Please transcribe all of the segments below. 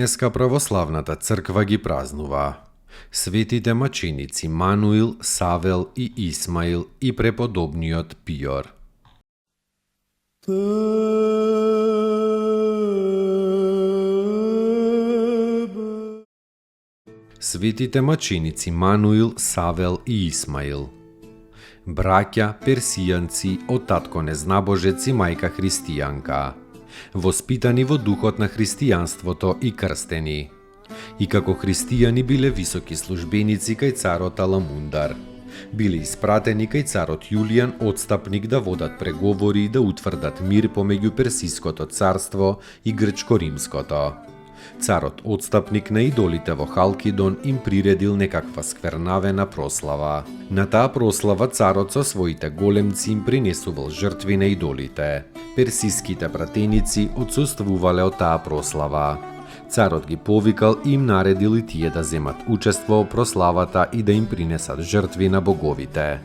Денеска православната црква ги празнува светите маченици Мануил, Савел и Исмаил и преподобниот Пиор. Светите маченици Мануил, Савел и Исмаил. Браќа персијанци од татко незнабожец и мајка христијанка, воспитани во духот на христијанството и крстени. И како христијани биле високи службеници кај царот Аламундар. Биле испратени кај царот Јулијан одстапник да водат преговори и да утврдат мир помеѓу Персиското царство и Грчко-римското. Царот одстапник на идолите во Халкидон им приредил некаква сквернавена прослава. На таа прослава царот со своите големци им принесувал жртви на идолите. Персиските пратеници отсуствувале од таа прослава. Царот ги повикал и им наредил и тие да земат учество во прославата и да им принесат жртви на боговите.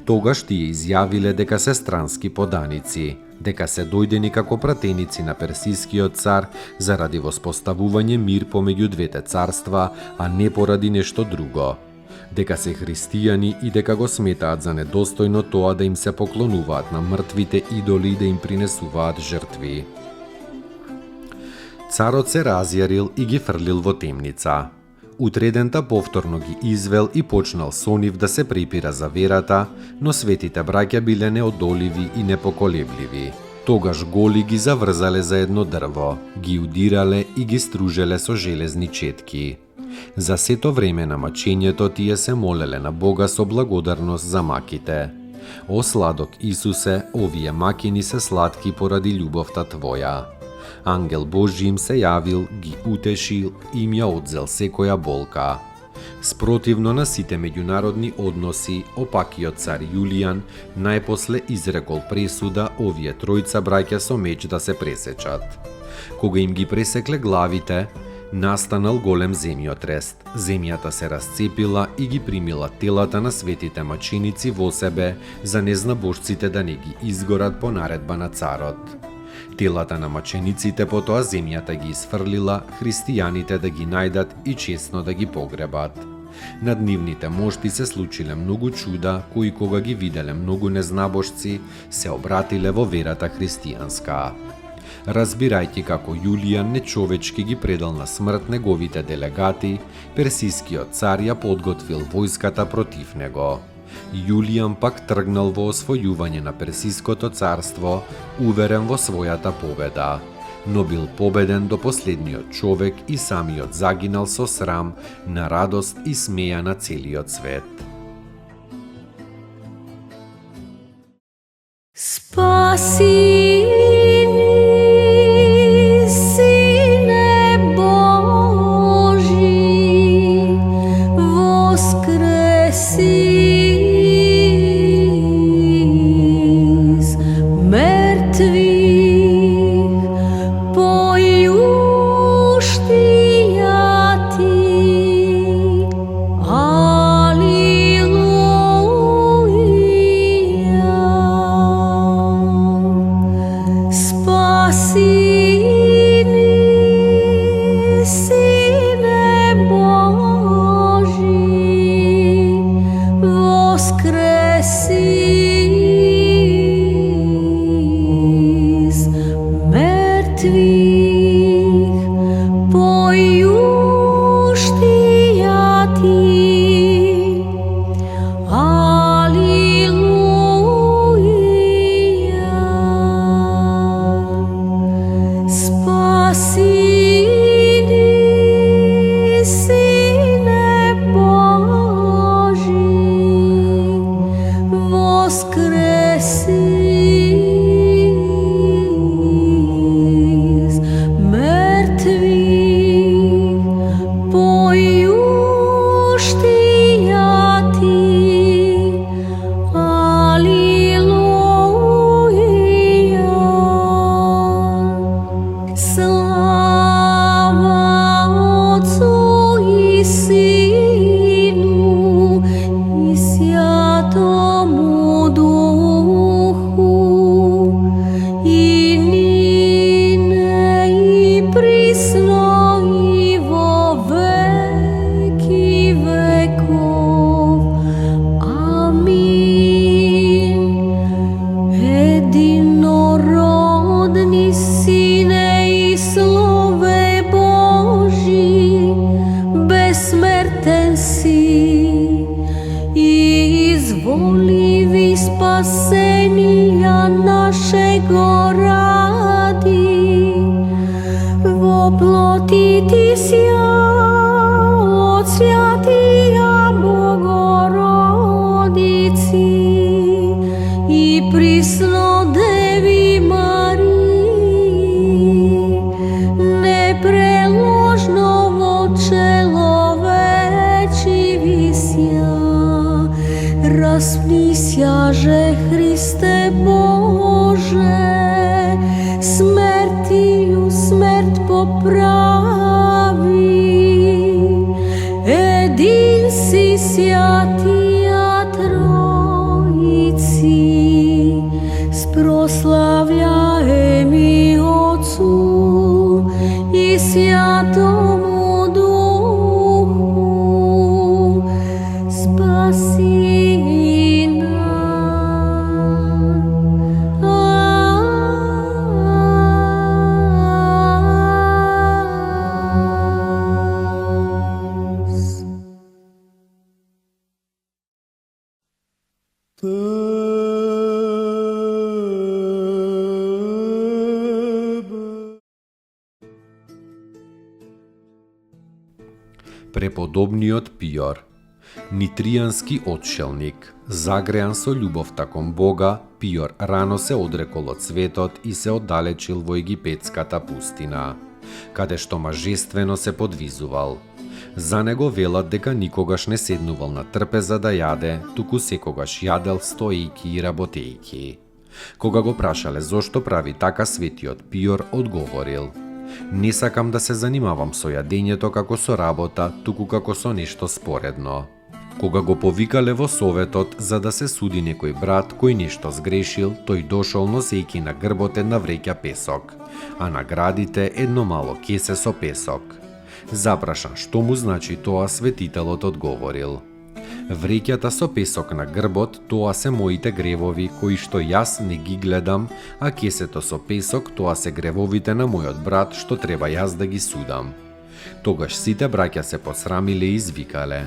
Тогаш тие изјавиле дека се странски поданици, дека се дојдени како пратеници на персискиот цар заради воспоставување мир помеѓу двете царства, а не поради нешто друго. Дека се христијани и дека го сметаат за недостојно тоа да им се поклонуваат на мртвите идоли и да им принесуваат жртви. Царот се разјарил и ги фрлил во темница. Утредента повторно ги извел и почнал со нив да се препира за верата, но светите браќа биле неодоливи и непоколебливи. Тогаш голи ги заврзале за едно дрво, ги удирале и ги стружеле со железни четки. За сето време на мачењето тие се молеле на Бога со благодарност за маките. О сладок Исусе, овие маки ни се сладки поради љубовта Твоја. Ангел Божи им се јавил, ги утешил и им ја одзел секоја болка. Спротивно на сите меѓународни односи, опакиот цар Јулијан најпосле изрекол пресуда овие тројца браќа со меч да се пресечат. Кога им ги пресекле главите, настанал голем земјотрес. Земјата се расцепила и ги примила телата на светите маченици во себе за незнабожците да не ги изгорат по наредба на царот. Телата на мачениците потоа земјата ги изфрлила, христијаните да ги најдат и чесно да ги погребат. Над нивните мошти се случиле многу чуда, кои кога ги виделе многу незнабожци, се обратиле во верата христијанска. Разбирајќи како Јулијан нечовечки ги предал на смрт неговите делегати, персискиот цар ја подготвил војската против него. Јулијан пак тргнал во освојување на Персиското царство, уверен во својата победа, но бил победен до последниот човек и самиот загинал со срам, на радост и смеја на целиот свет. Спаси нашего ради, воплотитися от святия Богородицы и присно Деви Марии, непреложно во человечи вися, распнися же Христе Боже, смертью смерть поправи, един си святия Троицы, спрославляеми Отцу и Святому Духу, спаси нас. Преподобниот Пиор, нитријански отшелник, загреан со љубовта кон Бога, Пиор рано се одрекол од светот и се оддалечил во египетската пустина, каде што мажествено се подвизувал. За него велат дека никогаш не седнувал на трпеза да јаде, туку секогаш јадел стоејки и работејки. Кога го прашале зошто прави така, светиот Пиор одговорил: не сакам да се занимавам со јадењето како со работа, туку како со нешто споредно. Кога го повикале во советот за да се суди некој брат кој нешто сгрешил, тој дошол носејќи на грбот една вреќа песок, а на градите едно мало кесе со песок. Запрашан што му значи тоа, светителот одговорил: вреќата со песок на грбот, тоа се моите гревови кои што јас не ги гледам, а кесето со песок, тоа се гревовите на мојот брат што треба јас да ги судам. Тогаш сите браќа се посрамиле и извикале: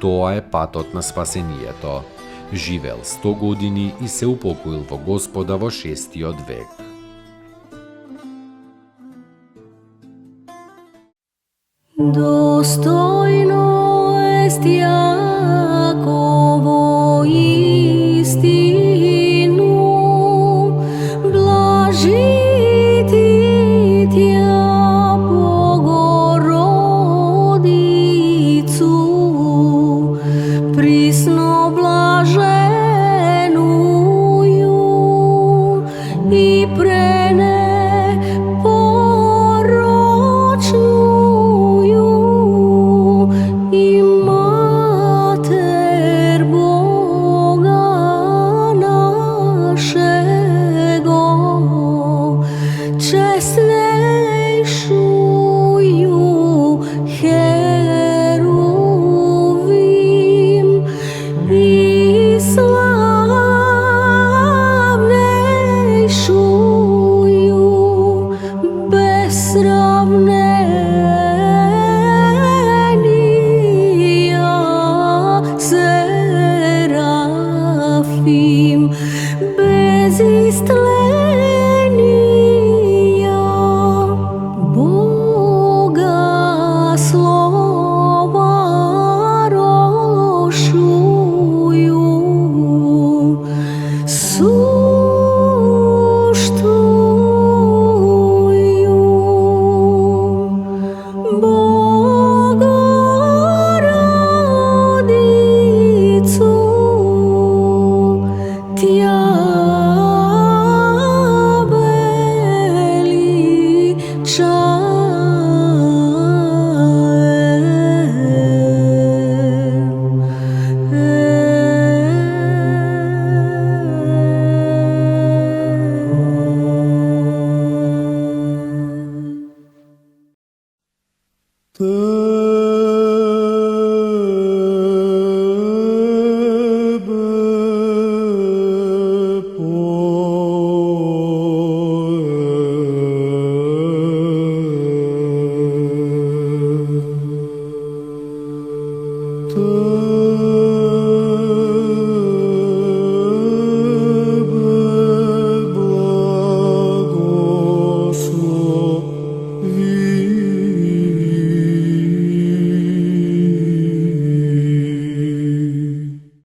тоа е патот на спасението. Живеел 100 години и се упокоил во Господа во 6-тиот век. Достойно est Јаково истину, блажити Тя Богородицу, присно блаженную и пренепорочную, и Матер Бога нашего, честнейшую Херувим и славнейшую без сравнения Серафим, без истления Бога слова рощую, суштую Богородицу, Тя